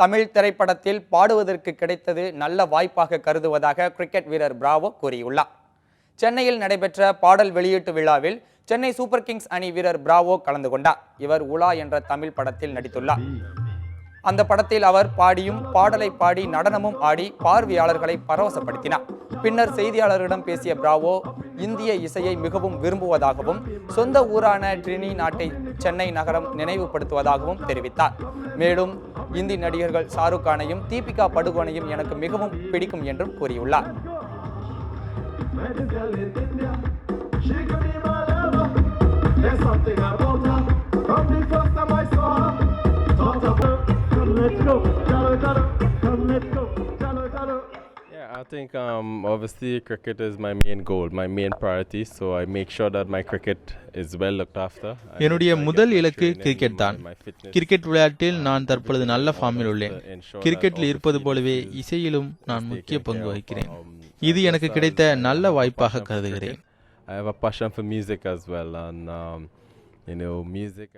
தமிழ் திரைப்படத்தில் பாடுவதற்கு கிடைத்தது நல்ல வாய்ப்பாக கருதுவதாக கிரிக்கெட் வீரர் பிராவோ கூறியுள்ளார். சென்னையில் நடைபெற்ற பாடல் வெளியீட்டு விழாவில் சென்னை சூப்பர் கிங்ஸ் அணி வீரர் பிராவோ கலந்து கொண்டார். இவர் உலா என்ற தமிழ் படத்தில் நடித்துள்ளார். அந்த படத்தில் அவர் பாடலை பாடி நடனமும் ஆடி பார்வையாளர்களை பரவசப்படுத்தினார். பின்னர் செய்தியாளர்களிடம் பேசிய பிராவோ இந்திய இசையை மிகவும் விரும்புவதாகவும் சொந்த ஊரான ட்ரினி நாட்டை சென்னை நகரம் நினைவுபடுத்துவதாகவும் தெரிவித்தார். மேலும் இந்தி நடிகர்கள் ஷாருக் கானையும் தீபிகா படுகோனையும் எனக்கு மிகவும் பிடிக்கும் என்றும் கூறியுள்ளார். I think obviously cricket is my main goal, my main priority, so I make sure that my cricket is well looked after. என்னுடைய முதல் இலக்கு கிரிக்கெட் தான். கிரிக்கெட் விளையாட்டில் நான் தற்பொழுது நல்ல ஃபார்மில் உள்ளேன். கிரிக்கெட்டில் இருப்பது போலவே இசையிலும் நான் முக்கிய பங்கு வகிக்கிறேன். இது எனக்கு கிடைத்த நல்ல வாய்ப்பாக கருதுகிறேன். I have a passion for music as well, and music